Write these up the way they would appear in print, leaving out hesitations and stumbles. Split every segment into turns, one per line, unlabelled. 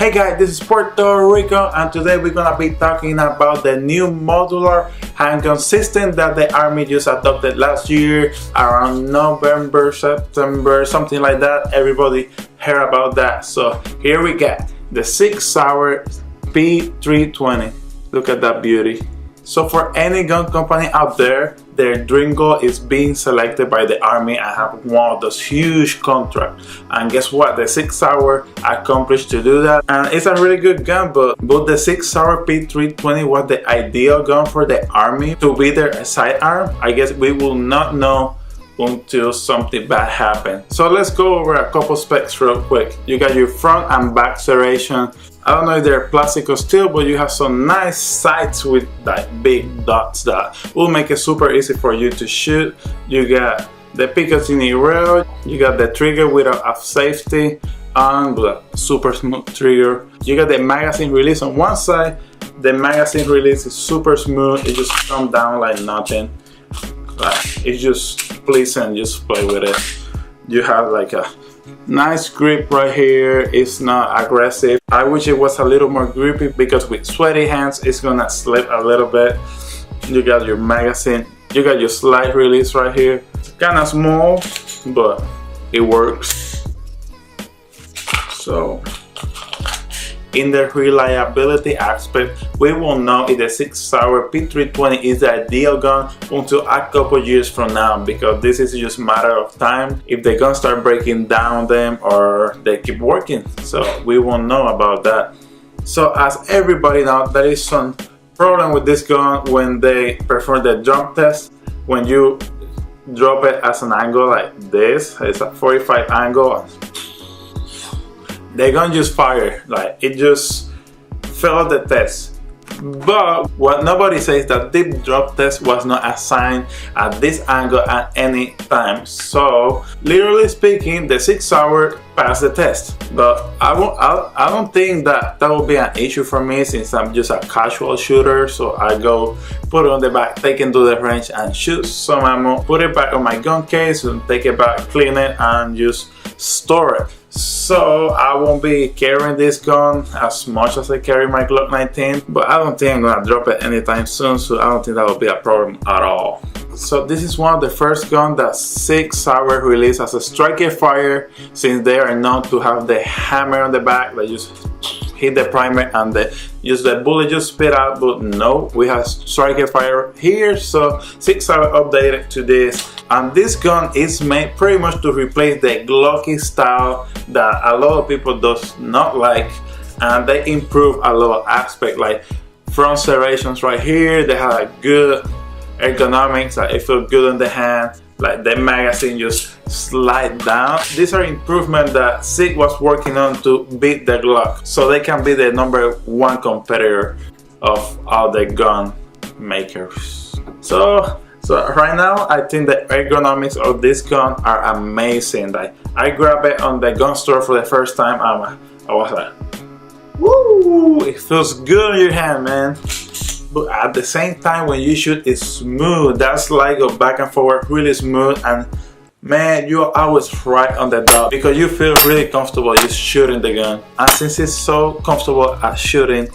Hey guys, this is PuertoRecon and today we're gonna be talking about the new modular handgun system that the Army just adopted last year around November, September, something like that. Everybody heard about that. So here we got the Sig Sauer p320. Look at that beauty. So for any gun company out there, their dream goal is being selected by the Army and have one of those huge contracts. And guess what? The Sig Sauer accomplished to do that. And it's a really good gun, but the Sig Sauer p320 was the ideal gun for the Army to be their sidearm. I guess we will not know until something bad happens. So let's go over a couple specs real quick. You got your front and back serration. I don't know if they're plastic or steel, but you have some nice sights with like big dots that will make it super easy for you to shoot. You got the Picatinny rail, you got the trigger with a safety and super smooth trigger. You got the magazine release on one side. The magazine release is super smooth. It just comes down like nothing. It's just pleasant, just play with it. You have like a nice grip right here. It's not aggressive. I wish it was a little more grippy because with sweaty hands it's gonna slip a little bit. You got your magazine, you got your slide release right here. It's kind of small, but it works. So in the reliability aspect, we won't know if the Sig Sauer p320 is the ideal gun until a couple years from now, because this is just a matter of time if the guns start breaking down them or they keep working. So we won't know about that. So as everybody knows, there is some problem with this gun when they perform the drop test. When you drop it as an angle like this, it's a 45 angle, the gun just fired, like it just failed the test. But what nobody says that deep drop test was not assigned at this angle at any time. So literally speaking, the Sig Sauer passed the test. But I don't think that will be an issue for me, since I'm just a casual shooter. So I go put it on the back, take it to the range and shoot some ammo, put it back on my gun case and take it back, clean it and just store it. So I won't be carrying this gun as much as I carry my Glock 19, but I don't think I'm gonna drop it anytime soon, so I don't think that will be a problem at all. So this is one of the first guns that Sig Sauer released as a striker fire, since they are known to have the hammer on the back that just hit the primer and the bullet just spit out. But no, we have striker fire here. So Sig Sauer updated to this, and this gun is made pretty much to replace the Glocky style that a lot of people does not like, and they improve a lot of aspects, like front serrations right here. They have a good ergonomics, like it feels good in the hand, like the magazine just slide down. These are improvements that Sig was working on to beat the Glock, so they can be the #1 competitor of all the gun makers. So right now I think the ergonomics of this gun are amazing. Like I grabbed it on the gun store for the first time, I was like, woo, it feels good in your hand, man. But at the same time, when you shoot, it's smooth. That slide go back and forward really smooth, and man, you're always right on the dot because you feel really comfortable just shooting the gun. And since it's so comfortable at shooting,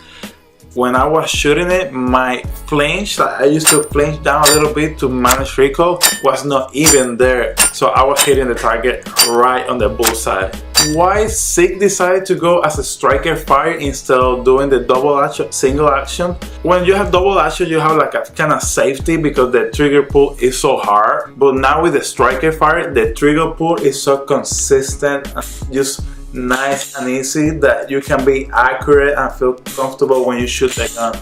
when I was shooting it, my flinch, like I used to flinch down a little bit to manage recoil, was not even there. So I was hitting the target right on the bullseye. Why Sig decided to go as a striker fire instead of doing the double action, single action? When you have double action, you have like a kind of safety because the trigger pull is so hard. But now with the striker fire, the trigger pull is so consistent, just nice and easy, that you can be accurate and feel comfortable when you shoot the gun.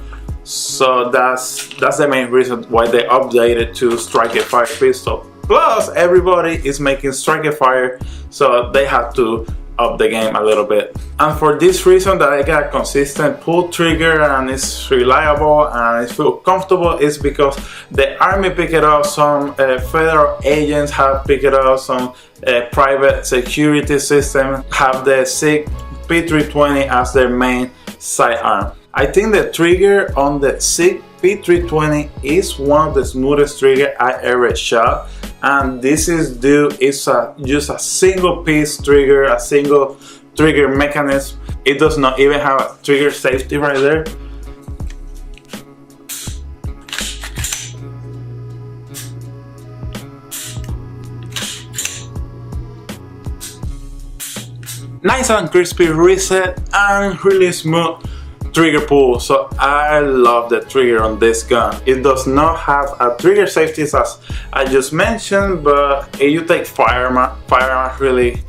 So that's the main reason why they updated to striker fire pistol. Plus everybody is making striker fire, so they have to up the game a little bit. And for this reason that I got consistent pull trigger and it's reliable and it feels comfortable, is because the Army picked it up, some federal agents have picked it up, some private security system have the Sig p320 as their main sidearm. I think the trigger on the Sig p320 is one of the smoothest trigger I ever shot, and this is just a single piece trigger, a single trigger mechanism. It does not even have a trigger safety right there. Nice and crispy reset and really smooth trigger pull. So I love the trigger on this gun. It does not have a trigger safety as I just mentioned, but if you take firearms really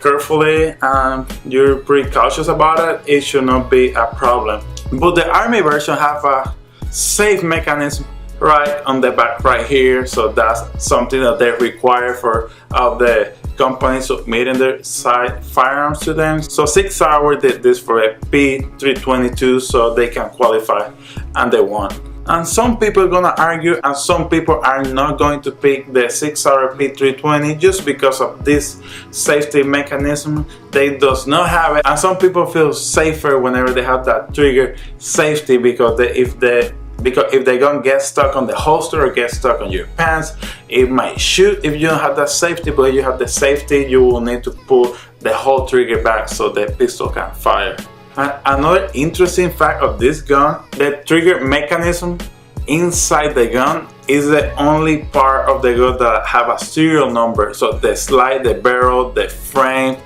carefully and you're pretty cautious about it, it should not be a problem. But the Army version have a safe mechanism right on the back right here, so that's something that they require for the companies submitting their side firearms to them. So Sig Sauer did this for a p320, so they can qualify, and they won. And some people are gonna argue, and some people are not going to pick the Sig Sauer p320 just because of this safety mechanism. They does not have it, and some people feel safer whenever they have that trigger safety because if the gun gets stuck on the holster or gets stuck on your pants, it might shoot if you don't have that safety. But if you have the safety, you will need to pull the whole trigger back so the pistol can fire. And another interesting fact of this gun, the trigger mechanism inside the gun is the only part of the gun that have a serial number. So the slide, the barrel, the frame,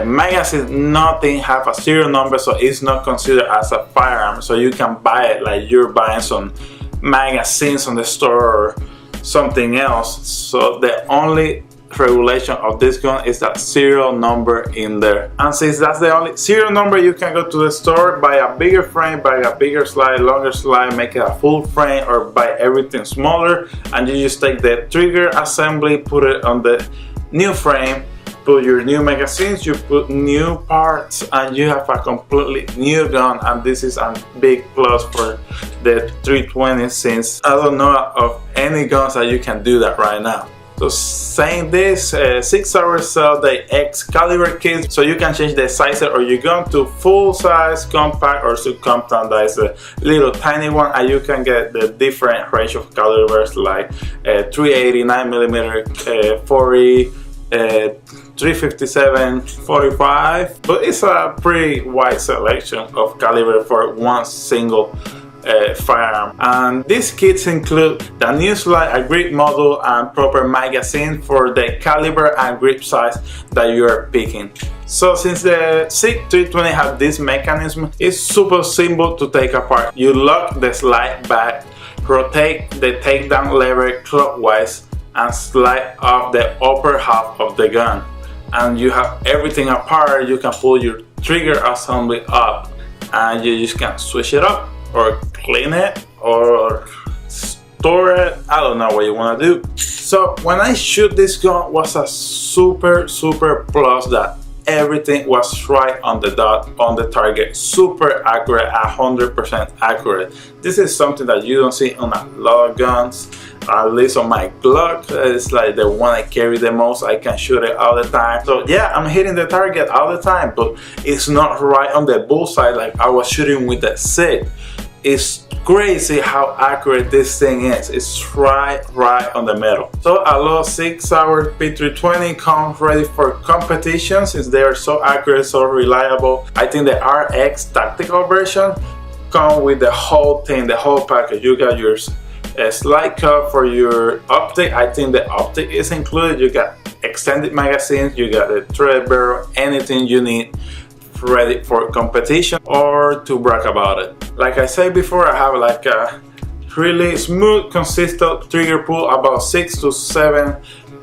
magazine, nothing have a serial number, so it's not considered as a firearm. So you can buy it like you're buying some magazines on the store or something else. So the only regulation of this gun is that serial number in there, and since that's the only serial number, you can go to the store, buy a bigger frame, buy a bigger slide, longer slide, make it a full frame, or buy everything smaller, and you just take the trigger assembly, put it on the new frame, put your new magazines, you put new parts, and you have a completely new gun. And this is a big plus for the 320, since I don't know of any guns that you can do that right now. So saying this, Sig Sauer sell the X caliber kits, so you can change the size of your gun to full size, compact, or subcompact. That is a little tiny one, and you can get the different range of calibers like 380, 9mm, 40, 357, 45, but it's a pretty wide selection of caliber for one single firearm. And these kits include the new slide, a grip model, and proper magazine for the caliber and grip size that you are picking. So since the Sig 320 have this mechanism, it's super simple to take apart. You lock the slide back, rotate the takedown lever clockwise, and slide off the upper half of the gun, and you have everything apart. You can pull your trigger assembly up, and you just can switch it up or clean it or store it. I don't know what you want to do. So when I shoot this gun, was a super plus that everything was right on the dot, on the target, super accurate, 100% accurate. This is something that you don't see on a lot of guns. At least on my Glock, it's like the one I carry the most. I can shoot it all the time. So yeah, I'm hitting the target all the time, but it's not right on the bullseye like I was shooting with the Sig. It's crazy how accurate this thing is. It's right on the metal. So a lot of Sig Sauer p320 comes ready for competition since they are so accurate, so reliable. I think the RX tactical version come with the whole thing, the whole package. You got your slide cup for your optic. I think the optic is included. You got extended magazines, you got a thread barrel, anything you need ready for competition or to brag about it. Like I said before, I have like a really smooth, consistent trigger pull, about 6 to 7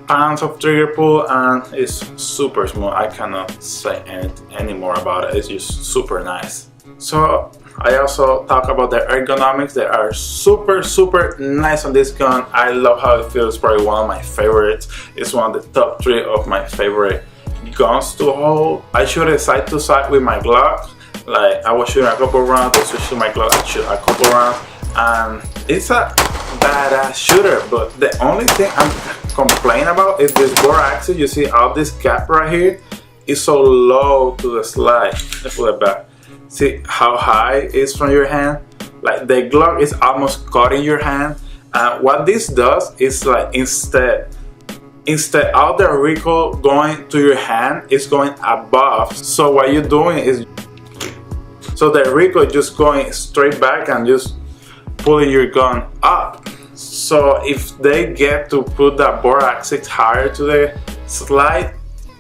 pounds of trigger pull, and it's super smooth. I cannot say any more about it. It's just super nice. So I also talk about the ergonomics. They are super nice on this gun. I love how it feels. Probably one of my favorites. It's one of the top 3 of my favorite guns to hold. I shoot it side to side with my Glock. Like I was shooting a couple rounds, I switched to my Glock and shoot a couple rounds, and it's a badass shooter. But the only thing I'm complaining about is this bore axis. You see all this gap right here is so low to the slide. Let's pull it back. See how high it is from your hand? Like the Glock is almost caught in your hand. And what this does is like instead instead of the recoil going to your hand, it's going above. So what you're doing is, so the recoil just going straight back and just pulling your gun up. So if they get to put that bore axis higher to the slide,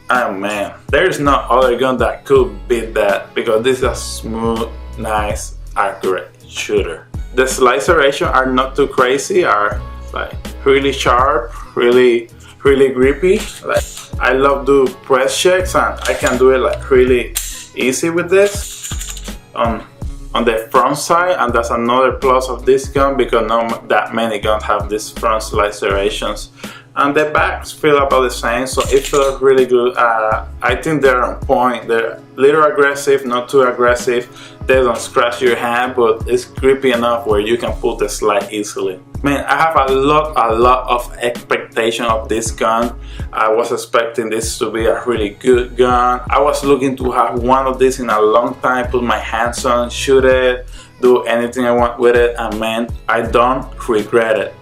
oh man, there's no other gun that could beat that, because this is a smooth, nice, accurate shooter. The slide serration are not too crazy, are like really sharp, really grippy. Like, I love do press checks and I can do it like really easy with this on the front side, and that's another plus of this gun, because not that many guns have this front slide serrations. And the backs feel about the same, so it feels really good. I think they're on point. They're a little aggressive, not too aggressive. They don't scratch your hand, but it's grippy enough where you can pull the slide easily. Man, I have a lot of expectation of this gun. I was expecting this to be a really good gun. I was looking to have one of these in a long time, put my hands on, shoot it, do anything I want with it, and man, I don't regret it.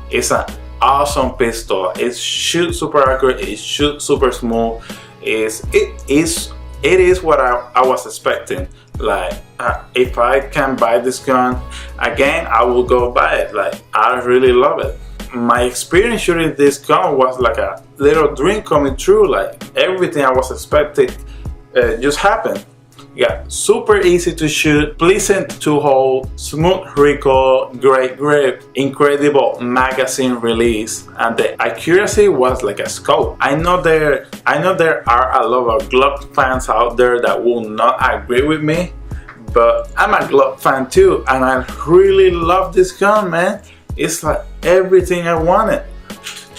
It's an awesome pistol. It shoots super accurate, it shoots super smooth. It is what I was expecting. Like, if I can buy this gun again, I will go buy it. Like, I really love it. My experience shooting this gun was like a little dream coming true. Like, everything I was expecting just happened. Yeah, super easy to shoot, pleasant to hold, smooth recoil, great grip, incredible magazine release, and the accuracy was like a scope. I know there are a lot of Glock fans out there that will not agree with me, but I'm a Glock fan too, and I really love this gun, man. It's like everything I wanted.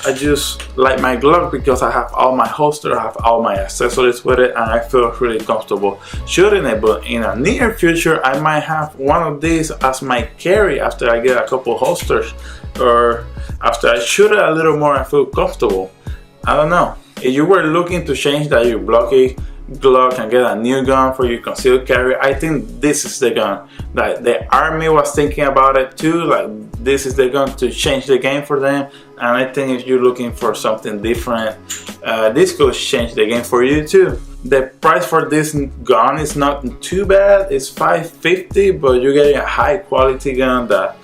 I just like my Glock because I have all my holster, I have all my accessories with it, and I feel really comfortable shooting it. But in the near future, I might have one of these as my carry after I get a couple holsters, or after I shoot it a little more, I feel comfortable. I don't know. If you were looking to change that your blocky Glock and get a new gun for your concealed carry, I think this is the gun. Like, the army was thinking about it too. Like, this is the gun to change the game for them. And I think if you're looking for something different, this could change the game for you too. The price for this gun is not too bad. It's $550, but you're getting a high quality gun that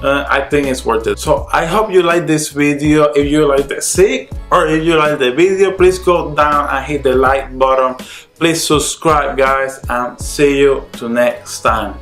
I think it's worth it. So I hope you like this video. If you like the Sig, or if you like the video, please go down and hit the like button. Please subscribe, guys, and see you till next time.